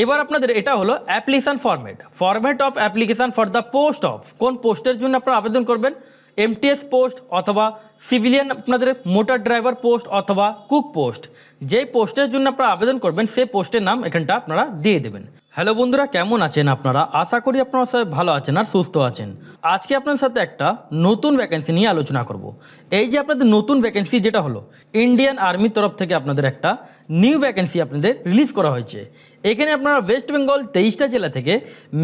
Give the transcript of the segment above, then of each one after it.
এবার আপনাদের এটা হলো application format of application for the post of কোন পোস্টের জন্য আপনারা আবেদন করবেন, এমটিএস পোস্ট অথবা সিভিলিয়ান আপনাদের মোটর ড্রাইভার পোস্ট অথবা কুক পোস্ট, যেই পোস্টের জন্য আপনারা আবেদন করবেন সেই পোস্টের নাম এখানটা আপনারা দিয়ে দেবেন। হ্যালো বন্ধুরা, কেমন আছেন আপনারা? আশা করি আপনারা সবাই ভালো আছেন আর সুস্থ আছেন। আজকে আপনাদের সাথে একটা নতুন ভ্যাকেন্সি নিয়ে আলোচনা করব। এই যে আপনাদের নতুন ভ্যাকেন্সি যেটা হলো ইন্ডিয়ান আর্মির তরফ থেকে আপনাদের একটা নিউ ভ্যাকেন্সি আপনাদের রিলিজ করা হয়েছে। এখানে আপনারা ওয়েস্ট বেঙ্গল 23টা জেলা থেকে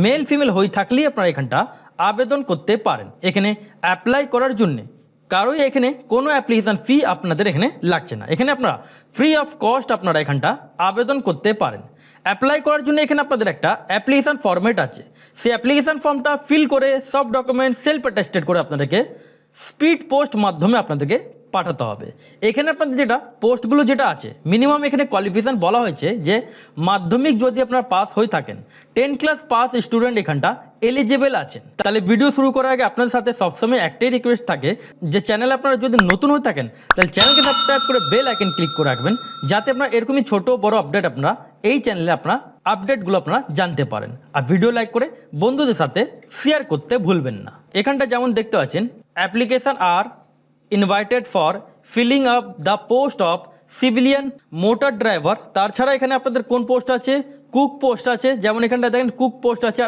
মেল ফিমেল হয়ে থাকলেই আপনারা এখানটা আবেদন করতে পারেন। এখানে অ্যাপ্লাই করার জন্যে কারোই এখানে কোনো অ্যাপ্লিকেশান ফি আপনাদের এখানে লাগছে না। এখানে আপনারা ফ্রি অফ কস্ট আপনারা এখানটা আবেদন করতে পারেন। অ্যাপ্লাই করার জন্য এখানে আপনাদের একটা অ্যাপ্লিকেশান ফর্মেট আছে, সেই অ্যাপ্লিকেশান ফর্মটা ফিল করে সব ডকুমেন্ট সেলফ অ্যাটেস্টেড করে আপনাদেরকে স্পিড পোস্ট মাধ্যমে আপনাদেরকে পাঠাতে হবে। এখানে আপনাদের যেটা পোস্টগুলো যেটা আছে মিনিমাম এখানে কোয়ালিফিকেশান বলা হয়েছে যে মাধ্যমিক যদি আপনারা পাস হয়ে থাকেন, 10 ক্লাস পাস স্টুডেন্ট এখানটা এলিজিবল আছেন। তাহলে ভিডিও শুরু করার আগে আপনাদের সাথে সবসময় একটাই রিকোয়েস্ট থাকে যে চ্যানেলে আপনারা যদি নতুন হয়ে থাকেন তাহলে চ্যানেলকে সাবস্ক্রাইব করে বেল আইকন ক্লিক করে রাখবেন, যাতে আপনারা এরকমই ছোট বড় আপডেট আপনারা এই চ্যানেলে আপনারা আপডেটগুলো আপনারা জানতে পারেন। আর ভিডিও লাইক করে বন্ধুদের সাথে শেয়ার করতে ভুলবেন না। এখানটা যেমন দেখতে পাচ্ছেন application are invited for filling up the post of civilian motor driver. তাছাড়া এখানে আপনাদের কোন পোস্ট আছে, কুক পোস্ট আছে, যেমন এখানটা দেখেন কুক পোস্ট আছে,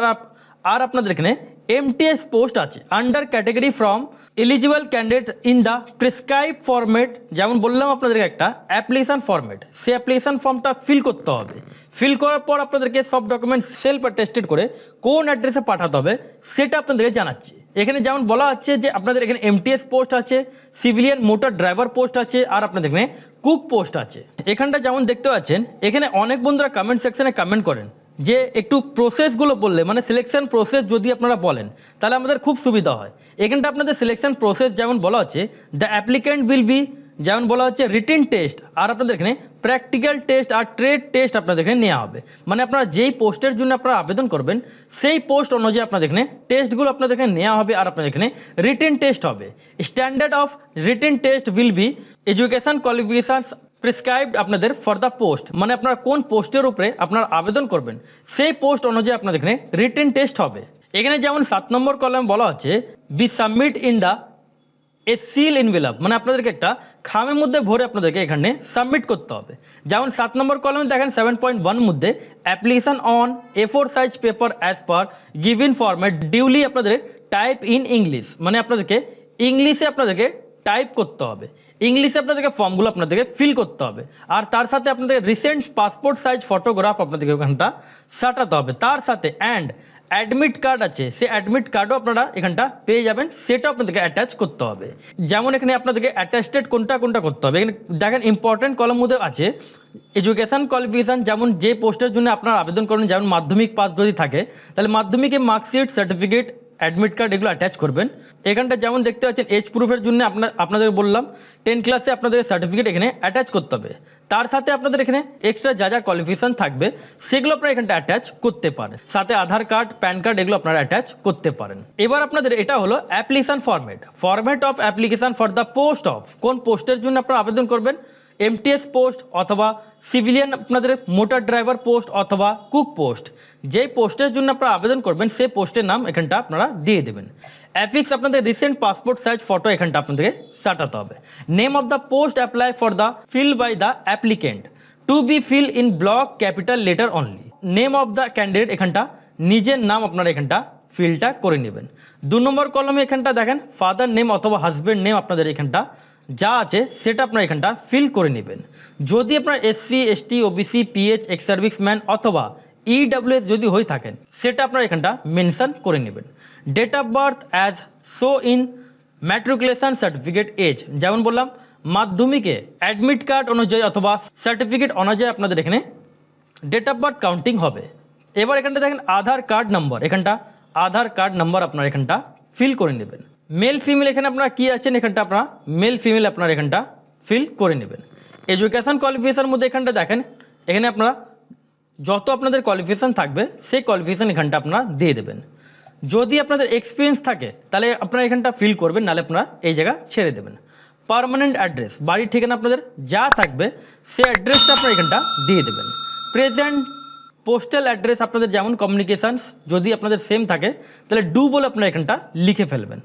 আর আপনাদের এখানে এমটিএস পোস্ট আছে under category from eligible candidate in the prescribe format. যেমন বললাম আপনাদেরকে একটা অ্যাপ্লিকেশান ফরম্যাট, সেই অ্যাপ্লিকেশান ফর্মটা ফিল করতে হবে। ফিল করার পর আপনাদেরকে সব ডকুমেন্ট সেলফ অ্যাটেস্টেড করে কোন অ্যাড্রেসে পাঠাতে হবে সেটা আপনাদেরকে জানাচ্ছি। এখানে যেমন বলা হচ্ছে যে আপনাদের এখানে এমটিএস পোস্ট আছে, সিভিলিয়ান মোটর ড্রাইভার পোস্ট আছে, আর আপনাদের এখানে কুক পোস্ট আছে। এখানটা যেমন দেখতে পাচ্ছেন এখানে অনেক বন্ধুরা কমেন্ট সেকশনে কমেন্ট করেন যে একটু প্রসেসগুলো বললে, মানে সিলেকশন প্রসেস যদি আপনারা বলেন তাহলে আমাদের খুব সুবিধা হয়। এখানটা আপনাদের সিলেকশন প্রসেস যেমন বলা হচ্ছে দ্য অ্যাপ্লিক্যান্ট উইল বি, যেমন বলা হচ্ছে রিটেন টেস্ট, আর আপনাদের এখানে প্র্যাকটিক্যাল টেস্ট আর ট্রেড টেস্ট আপনাদের এখানে নেওয়া হবে। মানে আপনারা যেই পোস্টের জন্য আপনারা আবেদন করবেন সেই পোস্ট অনুযায়ী আপনাদের এখানে টেস্টগুলো আপনাদের এখানে নেওয়া হবে, আর আপনাদের এখানে রিটেন টেস্ট হবে। Standard of written test will be education qualifications prescribed আপনাদের ফর দ্য পোস্ট, মানে আপনারা কোন পোস্টের উপরে আপনারা আবেদন করবেন সেই পোস্ট অনুযায়ী আপনাদের এখানে রিটেন টেস্ট হবে। এখানে যেমন 7 নম্বর কলাম বলা হচ্ছে B submit in the A seal envelope, মানে আপনাদেরকে একটা খামের মধ্যে ভরে আপনাদেরকে এখানে সাবমিট করতে হবে। যেমন 7 নম্বর কলামে দেখেন 7.1 মধ্যে application on A4 size paper as per given format duly আপনাদের টাইপ ইন ইংলিশ, মানে আপনাদেরকে ইংলিশে আপনাদেরকে টাইপ করতে হবে, ইংলিশে আপনাদেরকে ফর্মগুলো আপনাদেরকে ফিল করতে হবে, আর তার সাথে আপনাদের রিসেন্ট পাসপোর্ট সাইজ ফটোগ্রাফ আপনাদেরকে ওখানটা সাটাতে হবে। তার সাথে অ্যাডমিট কার্ড আছে, সেই অ্যাডমিট কার্ডও আপনারা এখানটা পেয়ে যাবেন, সেটাও আপনাদেরকে অ্যাটাচ করতে হবে। যেমন এখানে আপনাদেরকে অ্যাটাস্টেড কোনটা করতে হবে, এখানে দেখেন ইম্পর্টেন্ট কলাম মধ্যে আছে এডুকেশান কোয়ালিফিকেশান, যেমন যে পোস্টের জন্য আপনারা আবেদন করেন, যেমন মাধ্যমিক পাস যদি থাকে তাহলে মাধ্যমিকের মার্কশিট, সার্টিফিকেট, অ্যাডমিট কার্ড এগুলো অ্যাটাচ করবেন। এখানটা যেমন দেখতে পাচ্ছেন এজ প্রুফের জন্য আপনাদের বললাম 10 ক্লাসে আপনাদের সার্টিফিকেট এখানে অ্যাটাচ করতে হবে। তার সাথে আপনাদের এখানে এক্সট্রা যা কোয়ালিফিকেশান থাকবে সেগুলো আপনারা এখানটা অ্যাটাচ করতে পারেন, সাথে আধার কার্ড, প্যান কার্ড এগুলো আপনারা অ্যাটাচ করতে পারেন। এবার আপনাদের এটা হলো application format of application for the post of কোন পোস্টের জন্য আপনারা আবেদন করবেন, এমটিএস পোস্ট অথবা সিভিলিয়ান আপনাদের মোটর ড্রাইভার পোস্ট অথবা কুক পোস্ট, যেই পোস্টের জন্য আপনারা আবেদন করবেন সেই পোস্টের নাম এখানটা আপনারা দিয়ে দেবেন। অ্যাফিক্স আপনাদের রিসেন্ট পাসপোর্ট সাইজ ফটো এখানটা আপনাদেরকে সাটাতে হবে। Name of the post apply for the fill by the applicant to be fill in block capital letter only. Name of the candidate এখানটা নিজের নাম আপনারা এখানটা ফিলটা করে নেবেন। 2 নম্বর কলমে এখানটা দেখেন ফাদার নেম অথবা হাজব্যান্ড নেম আপনাদের এখানটা যা আছে সেটা আপনারা এখানটা ফিল করে নেবেন। যদি আপনার SC ST OBC PH ex serviceman অথবা EWS যদি হয়ে থাকেন সেটা আপনারা এখানটা মেনশন করে নেবেন। Date of birth as show in matriculation certificate age, যেমন বললাম মাধ্যমিকে অ্যাডমিট কার্ড অনুযায়ী অথবা সার্টিফিকেট অনুযায়ী আপনাদের এখানে ডেট অফ বার্থ কাউন্টিং হবে। এবার এখানটা দেখেন আধার কার্ড নম্বর, এখানটা আধার কার্ড নম্বর আপনারা এখানটা ফিল করে নেবেন। মেল ফিমেল এখানে আপনারা কি আছেন এখানটা আপনারা মেল ফিমেল আপনারা এখানটা ফিল করে নেবেন। এডুকেশান কোয়ালিফিকেশানের মধ্যে এখানটা দেখেন এখানে আপনারা যত আপনাদের কোয়ালিফিকেশান থাকবে সেই কোয়ালিফিকেশান এখানটা আপনারা দিয়ে দেবেন। যদি আপনাদের এক্সপিরিয়েন্স থাকে তাহলে আপনারা এখানটা ফিল করবেন, নাহলে আপনারা এই জায়গা ছেড়ে দেবেন। পার্মানেন্ট অ্যাড্রেস, বাড়ির ঠিকানা আপনাদের যা থাকবে সেই অ্যাড্রেসটা আপনারা এখানটা দিয়ে দেবেন। প্রেজেন্ট পোস্টাল অ্যাড্রেস আপনাদের যেমন কমিউনিকেশানস যদি আপনাদের সেম থাকে তাহলে ডু বলে আপনারা এখানটা লিখে ফেলবেন।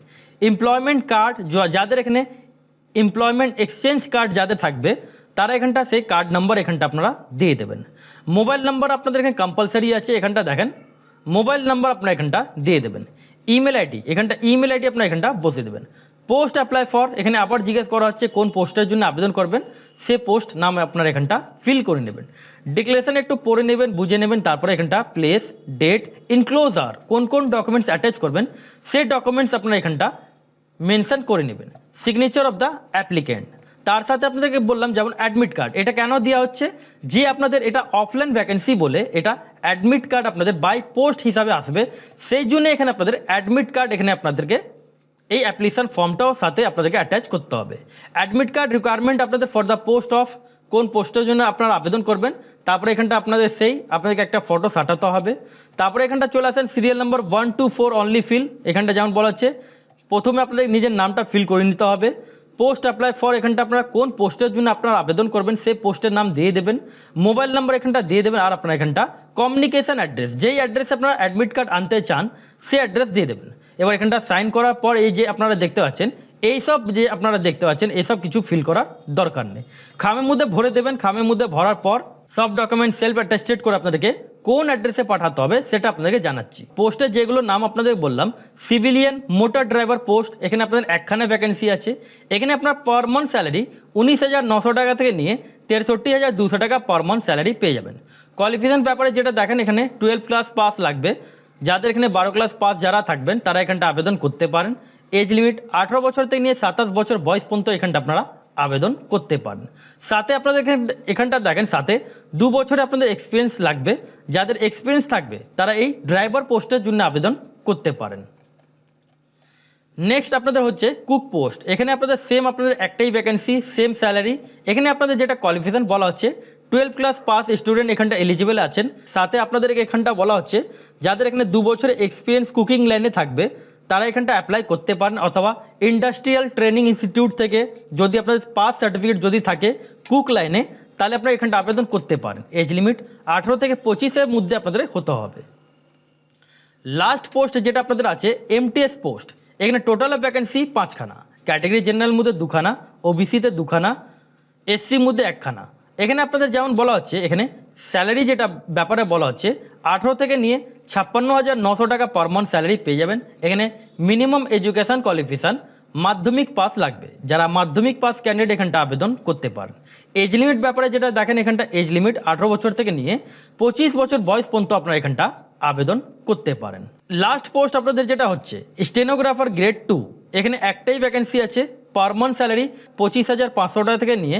এমপ্লয়মেন্ট কার্ড যাদের এখানে এমপ্লয়মেন্ট এক্সচেঞ্জ কার্ড যাদের থাকবে তারা এখানটা সেই কার্ড নাম্বার এখানটা আপনারা দিয়ে দেবেন। মোবাইল নাম্বার আপনাদের এখানে কম্পালসারি আছে, এখানটা দেখেন মোবাইল নাম্বার আপনারা এখানটা দিয়ে দেবেন। ইমেল আইডি এখানটা ইমেল আইডি আপনারা এখানটা বসিয়ে দেবেন। পোস্ট অ্যাপ্লাই ফর এখানে আবার জিজ্ঞেস করা হচ্ছে কোন পোস্টের জন্য আবেদন করবেন, সে পোস্ট নাম আপনারা এখানটা ফিল করে নেবেন। ডিক্লারেশন একটু পড়ে নেবেন, বুঝে নেবেন, তারপরে এখানটা প্লেস, ডেট, ইনক্লোজার কোন কোন ডকুমেন্টস অ্যাটাচ করবেন সেই ডকুমেন্টস আপনারা এখানটা মেনশন করে নেবেন। সিগনেচার অফ দ্য অ্যাপ্লিক্যান্ট, তার সাথে আপনাদেরকে বললাম যেমন অ্যাডমিট কার্ড, এটা কেন দেওয়া হচ্ছে যে আপনাদের এটা অফলাইন ভ্যাকেন্সি বলে এটা অ্যাডমিট কার্ড আপনাদের বাই পোস্ট হিসাবে আসবে, সেই জন্য এখানে আপনাদের অ্যাডমিট কার্ড এখানে আপনাদেরকে এই অ্যাপ্লিকেশন ফর্মটাও সাথে আপনাদেরকে অ্যাটাচ করতে হবে। অ্যাডমিট কার্ড রিকোয়ারমেন্ট আপনাদের ফর দ্য পোস্ট অফ কোন পোস্টের জন্য আপনারা আবেদন করবেন, তারপরে এখানটা আপনাদের সেই আপনাদেরকে একটা ফটো সাটাতে হবে। তারপরে এখানটা চলে আসেন serial number 1 to 4 only fill, এখানটা যেমন বলা হচ্ছে প্রথমে আপনাদের নিজের নামটা ফিল করে নিতে হবে। পোস্ট অ্যাপ্লাই ফর এখানটা আপনারা কোন পোস্টের জন্য আপনারা আবেদন করবেন সেই পোস্টের নাম দিয়ে দেবেন, মোবাইল নাম্বার এখানটা দিয়ে দেবেন, আর আপনারা এখানটা কমিউনিকেশন অ্যাড্রেস যেই অ্যাড্রেসে আপনারা অ্যাডমিট কার্ড আনতে চান সেই অ্যাড্রেস দিয়ে দেবেন। এবার এখানটা সাইন করার পর এই যে আপনারা দেখতে পাচ্ছেন এইসব যে আপনারা দেখতে পাচ্ছেন এইসব কিছু ফিল করার দরকার নেই, খামের মধ্যে ভরে দেবেন। খামের মধ্যে ভরার পর সব ডকুমেন্ট সেলফ অ্যাটেস্টেড করে আপনাদেরকে কোন অ্যাড্রেসে পাঠাতে হবে সেটা আপনাদেরকে জানাচ্ছি। পোস্টে যেগুলো নাম আপনাদের বললাম, সিভিলিয়ান মোটর ড্রাইভার পোস্ট, এখানে আপনাদের একখানে ভ্যাকেন্সি আছে। এখানে আপনার পার মান্থ স্যালারি 19,900 টাকা থেকে নিয়ে 63,200 টাকা পার মান্থ স্যালারি পেয়ে যাবেন। কোয়ালিফিকেশন ব্যাপারে যেটা দেখেন এখানে 12 ক্লাস পাস লাগবে, যাদের এখানে 12 ক্লাস পাস যারা থাকবেন তারা এখানটা আবেদন করতে পারেন। এজ লিমিট 18 বছর থেকে নিয়ে 27 বছর বয়স পর্যন্ত এখানটা আপনারা আবেদন করতে পারেন। সাথে আপনাদের এখানটা দেখেন সাথে 2 বছরে আপনাদের এক্সপিরিয়েন্স লাগবে, যাদের এক্সপিরিয়েন্স থাকবে তারা এই ড্রাইভার পোস্টের জন্য আবেদন করতে পারেন। নেক্সট আপনাদের হচ্ছে কুক পোস্ট, এখানে আপনাদের সেম আপনাদের একটাই ভ্যাকেন্সি, সেম স্যালারি। এখানে আপনাদের যেটা কোয়ালিফিকেশন বলা হচ্ছে 12 ক্লাস পাস স্টুডেন্ট এখানটা এলিজিবল আছেন। সাথে আপনাদেরকে এখানটা বলা হচ্ছে যাদের এখানে 2 বছরের এক্সপিরিয়েন্স কুকিং লাইনে থাকবে তারা এখানটা অ্যাপ্লাই করতে পারেন, অথবা ইন্ডাস্ট্রিয়াল ট্রেনিং ইনস্টিটিউট থেকে যদি আপনাদের পাস সার্টিফিকেট যদি থাকে কুক লাইনে তাহলে আপনারা এখানটা আবেদন করতে পারেন। এজ লিমিট 18 থেকে 25-এর মধ্যে আপনাদের হতে হবে। লাস্ট পোস্ট যেটা আপনাদের আছে এমটিএস পোস্ট, এখানে টোটাল ভ্যাকেন্সি 5খানা, ক্যাটাগরি জেনারেল মধ্যে 2খানা, ওবিসিতে 2খানা, এসসির মধ্যে 1খানা। এখানে আপনাদের যেমন বলা হচ্ছে এখানে স্যালারি যেটা ব্যাপারে বলা হচ্ছে 18 থেকে নিয়ে 56,900 টাকা পার মান্থ স্যালারি পেয়ে যাবেন। এখানে মিনিমাম এডুকেশান কোয়ালিফিকেশান মাধ্যমিক পাস লাগবে, যারা মাধ্যমিক পাস ক্যান্ডিডেট এখানটা আবেদন করতে পারেন। এজ লিমিট ব্যাপারে যেটা দেখেন এখানটা এজ লিমিট 18 বছর থেকে নিয়ে 25 বছর বয়স পর্যন্ত আপনারা এখানটা আবেদন করতে পারেন। লাস্ট পোস্ট আপনাদের যেটা হচ্ছে স্টেনোগ্রাফার গ্রেড 2, এখানে একটাই ভ্যাকেন্সি আছে, পার মান্থ স্যালারি 25,500 টাকা থেকে নিয়ে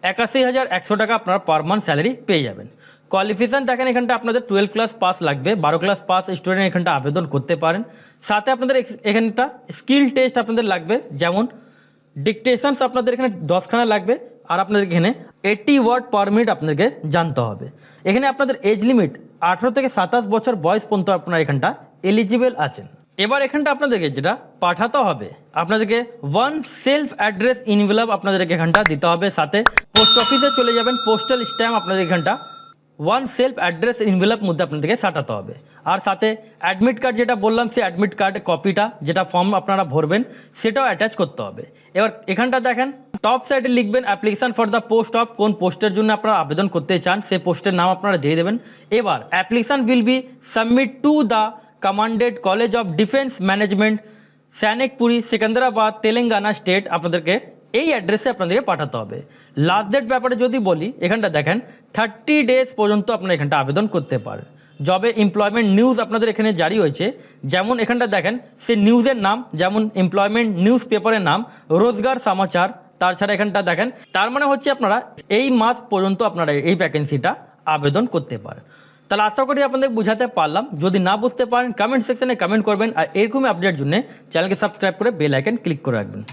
81,100 টাকা আপনারা পার মান্থ স্যালারি পেয়ে যাবেন। কোয়ালিফিকেশান দেখেন এখানটা আপনাদের 12 ক্লাস পাস লাগবে, 12 ক্লাস পাস স্টুডেন্ট এখানটা আবেদন করতে পারেন। সাথে আপনাদের এখানটা স্কিল টেস্ট আপনাদের লাগবে, যেমন ডিকটেশনস আপনাদের এখানে 10খানা লাগবে, আর আপনাদের এখানে 80 ওয়ার্ড পার মিনিট আপনাদেরকে জানতে হবে। এখানে আপনাদের এজ লিমিট 18 থেকে 27 বছর বয়স পর্যন্ত আপনারা এখানটা এলিজিবল আছেন। এবার এখানটা আপনাদেরকে যেটা পাঠাতে হবে আপনাদেরকে 1 সেলফ অ্যাড্রেস ইনভেলপ আপনাদেরকে এখানটা দিতে হবে। সাথে পোস্ট অফিসে চলে যাবেন, পোস্টাল স্ট্যাম্প আপনাদের এখানটা 1 সেলফ অ্যাড্রেস ইনভেলপ মধ্যে আপনাদেরকে সাটাতে হবে। আর সাথে অ্যাডমিট কার্ড যেটা বললাম সেই অ্যাডমিট কার্ড কপিটা যেটা ফর্ম আপনারা ভরবেন সেটাও অ্যাটাচ করতে হবে। এবার এখানটা দেখেন টপ সাইডে লিখবেন application for the post of, কোন পোস্টের জন্য আপনারা আবেদন করতে চান সেই পোস্টের নাম আপনারা দিয়ে দেবেন। এবার application will be submit to the commandant college of defence management, Sainikpuri, Secunderabad, Telangana state আপনাদেরকে এই অ্যাড্রেসে আপনাদেরকে পাঠাতে হবে। লাস্ট ডেট ব্যাপারে যদি বলি এখানটা দেখেন 30 ডেজ পর্যন্ত আপনারা এখানটা আবেদন করতে পারেন। জবে এমপ্লয়মেন্ট নিউজ আপনাদের এখানে জারি হয়েছে, যেমন এখানটা দেখেন সেই নিউজের নাম, যেমন এমপ্লয়মেন্ট নিউজ পেপারের নাম রোজগার সমাচার। তাছাড়া এখানটা দেখেন তার মানে হচ্ছে আপনারা এই মাস পর্যন্ত আপনারা এই ভ্যাকেন্সিটা আবেদন করতে পারেন। তাহলে আশা করি আপনাদের বুঝাতে পারলাম। যদি না বুঝতে পারেন কমেন্ট সেকশনে কমেন্ট করবেন, আর এরকমই আপডেটের জন্য চ্যানেলকে সাবস্ক্রাইব করে বেল আইকন ক্লিক করে রাখবেন।